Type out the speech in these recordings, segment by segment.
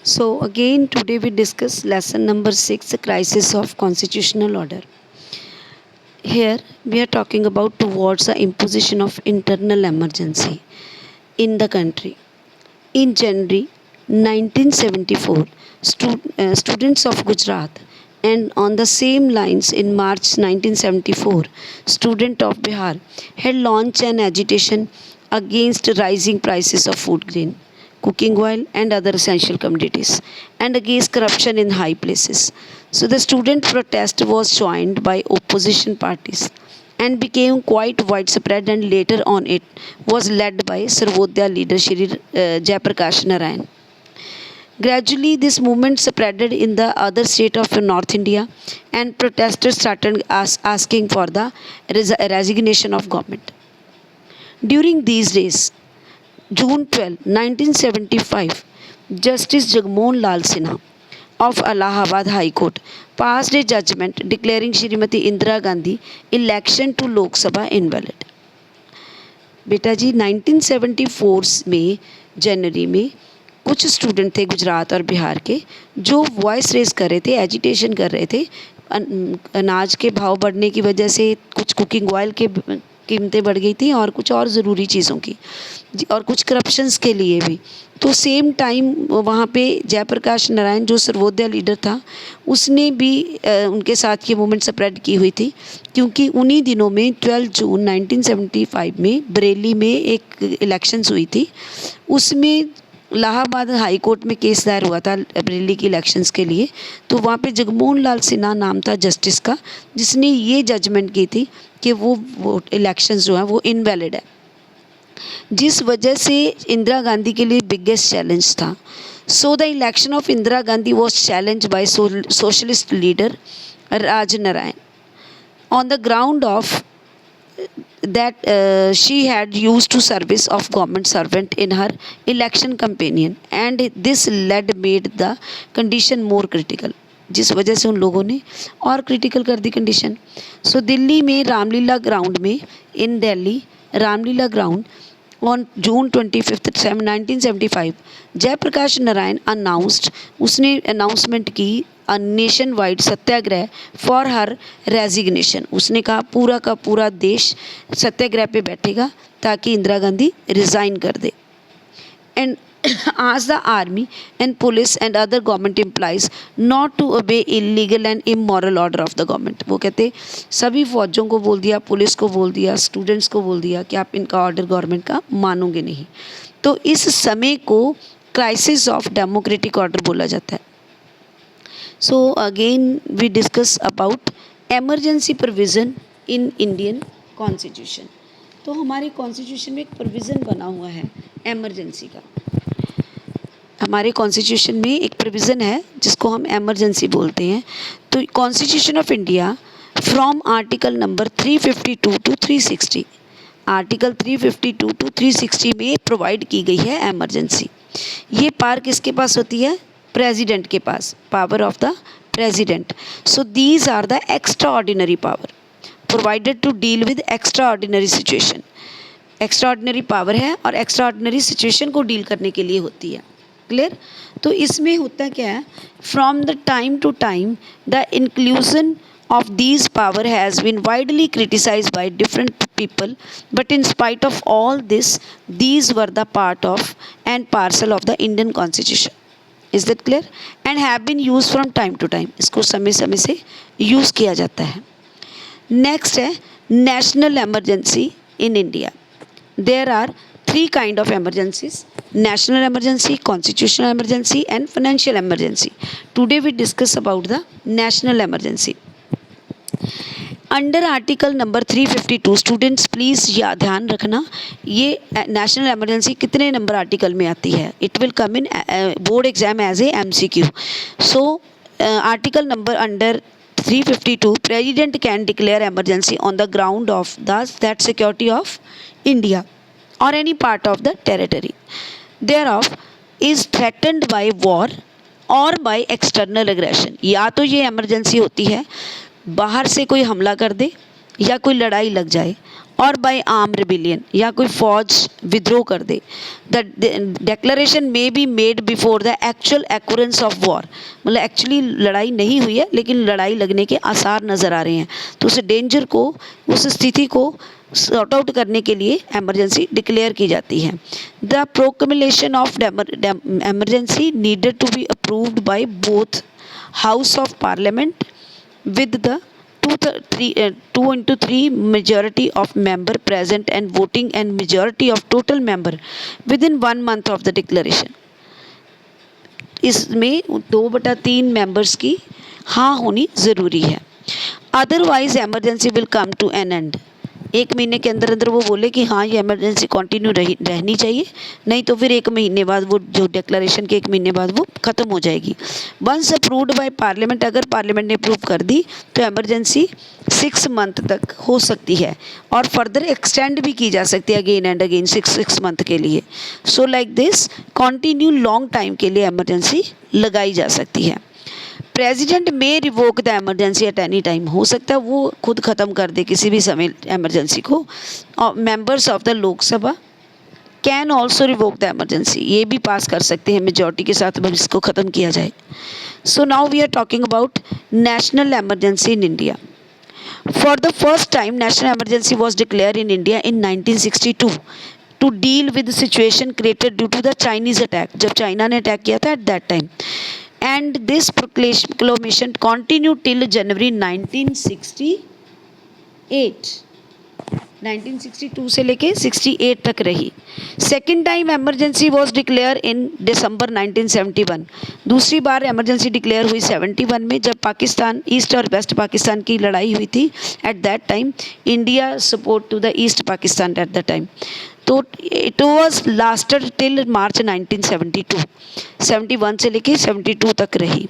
So again today we discuss lesson number 6, crisis of constitutional order. Here we are talking about towards the imposition of internal emergency in the country. In January 1974, students of Gujarat and on the same lines in March 1974, students of Bihar had launched an agitation against rising prices of food grain, cooking oil and other essential commodities and against corruption in high places. So the student protest was joined by opposition parties and became quite widespread, and later on it was led by Sarvodaya leader Shri Jayaprakash Narayan. Gradually, this movement spreaded in the other state of North India, and protesters started asking for the resignation of government. During these days, June 12, 1975, Justice Jagmohan Lal Sinha of Allahabad High Court passed a judgment declaring Shrimati Indira Gandhi election to Lok Sabha invalid. बेटा जी 1974 में जनवरी में कुछ student थे गुजरात और बिहार के जो voice race कर रहे थे, एजिटेशन कर रहे थे अनाज के भाव बढ़ने की वजह से, कुछ कुकिंग ऑयल के कीमतें बढ़ गई थी और कुछ और ज़रूरी चीज़ों की और कुछ करप्शंस के लिए भी। तो सेम टाइम वहाँ पे जयप्रकाश नारायण जो सर्वोदय लीडर था उसने भी उनके साथ ये मूवमेंट स्प्रेड की हुई थी, क्योंकि उन्हीं दिनों में 12 जून 1975 में बरेली में एक इलेक्शंस हुई थी। उसमें इलाहाबाद हाई कोर्ट में केस दायर हुआ था बरेली की इलेक्शंस के लिए। तो वहाँ पे जगमोहन लाल सिन्हा नाम था जस्टिस का, जिसने ये जजमेंट की थी कि वो इलेक्शंस जो हैं वो इनवैलिड है, जिस वजह से इंदिरा गांधी के लिए बिगेस्ट चैलेंज था। So the election of Indira Gandhi was challenge by socialist leader Raj Narayan on the ground of that she had used to service of government servant in her election campaign, and this made the condition more critical, जिस वजह से उन लोगों ने और critical कर दी condition. सो दिल्ली में Ramlila ground में in Delhi Ramlila ground on June 25, 1975 Jayaprakash Narayan उसने अनाउंसमेंट की a nationwide satyagraha for her resignation. उसने कहा पूरा का पूरा देश सत्याग्रह पे बैठेगा ताकि इंदिरा गांधी रिज़ाइन कर दे। एंड आज the army and police and other government employees not to obey illegal and immoral order of the government. वो कहते सभी फौजों को बोल दिया, पुलिस को बोल दिया, स्टूडेंट्स को बोल दिया कि आप इनका ऑर्डर गवर्नमेंट का मानोगे नहीं। तो इस समय को क्राइसिस ऑफ डेमोक्रेटिक ऑर्डर बोला जाता है। So again we discuss about emergency provision in Indian constitution. तो हमारे कॉन्स्टिट्यूशन में एक प्रोविज़न बना हुआ है एमरजेंसी का। हमारे कॉन्स्टिट्यूशन में एक प्रोविज़न है जिसको हम एमरजेंसी बोलते हैं। तो constitution of India from article number 352 to 360, article 352 to 360 में प्रोवाइड की गई है एमरजेंसी। ये पावर किसके पास होती है? प्रेसिडेंट के पास, power of the president. So these are the extraordinary power provided to deal with extraordinary situation. Extraordinary power है और एक्स्ट्रा ऑर्डिनरी सिचुएशन को डील करने के लिए होती है। क्लियर? तो इसमें होता क्या है, from the time to time the inclusion of these power has been widely criticized by different people, but in spite of all this, these were the part of and parcel of the Indian Constitution. Is that clear? And have been used from time to time. इसको समय समय से use किया जाता है। Next है national emergency in India. There are 3 kind of emergencies: national emergency, constitutional emergency and financial emergency. Today we discuss about the national emergency. Under article number 352 students please या ध्यान रखना, ये नेशनल एमरजेंसी कितने नंबर article में आती है? It will come in board exam as a MCQ. So article number under 352 president can declare emergency on the ground of that security of India और any part of the territory thereof is threatened by war और by external aggression. या तो ये emergency होती है बाहर से कोई हमला कर दे या कोई लड़ाई लग जाए, और बाय आर्म रिबिलियन या कोई फौज विद्रोह कर दे, the declaration may be made before the actual occurrence of war, मतलब एक्चुअली लड़ाई नहीं हुई है लेकिन लड़ाई लगने के आसार नज़र आ रहे हैं, तो उस डेंजर को, उस स्थिति को सॉर्ट आउट करने के लिए एमरजेंसी डिक्लेयर की जाती है। The proclamation of emergency needed to be approved by both house of parliament with the 2/3 majority of member present and voting and majority of total member within 1 month of the declaration। इसमें 2/3 members की हाँ होनी ज़रूरी है। Otherwise emergency will come to an end, 1 महीने के अंदर अंदर वो बोले कि हाँ ये एमरजेंसी कंटिन्यू रहनी चाहिए, नहीं तो फिर 1 महीने बाद वो जो डिक्लेरेशन के 1 महीने बाद वो ख़त्म हो जाएगी। वंस अप्रूव्ड बाय पार्लियामेंट, अगर पार्लियामेंट ने अप्रूव कर दी तो एमरजेंसी 6 मंथ तक हो सकती है और फर्दर एक्सटेंड भी की जा सकती है अगेन एंड अगेन 6 मंथ के लिए। So like this continue long time के लिए एमरजेंसी लगाई जा सकती है। प्रेसिडेंट में revoke the emergency at any time, हो सकता है वो खुद ख़त्म कर दे किसी भी समय एमरजेंसी को। और members of the Lok Sabha can also revoke the emergency, ये भी पास कर सकते हैं मेजॉरिटी के साथ बस इसको ख़त्म किया जाए। So now we are talking about national emergency in India. For the first time national emergency was declare in India in 1962 to deal with situation created due to the Chinese attack, जब China ने attack किया था at that time. And this proclamation continued till January 1968, 1962 से लेके 68 तक रही। Second time emergency was declare in December 1971, दूसरी बार एमरजेंसी डिक्लेयर हुई 71 में, जब पाकिस्तान, ईस्ट और वेस्ट पाकिस्तान की लड़ाई हुई थी। At that time India support to the east Pakistan at the time, तो it was lasted till March 1972, 71 से लेके 72 तक रही।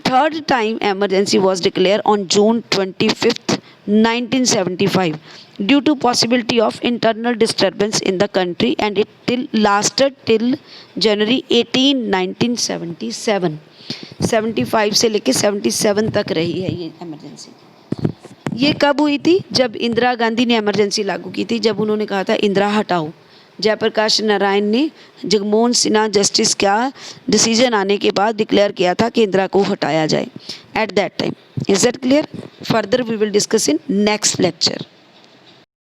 Third time emergency was declare on June 25, 1975 due to possibility of internal disturbance in the country and it lasted till जनवरी 18, 1977, 75 से लेके 77 तक रही है ये एमरजेंसी। ये कब हुई थी? जब इंदिरा गांधी ने एमरजेंसी लागू की थी, जब उन्होंने कहा था इंदिरा हटाओ। जयप्रकाश नारायण ने जगमोहन सिन्हा जस्टिस का डिसीजन आने के बाद डिक्लेयर किया था कि इंदिरा को हटाया जाए at that time. Is that clear? Further we will discuss in next lecture.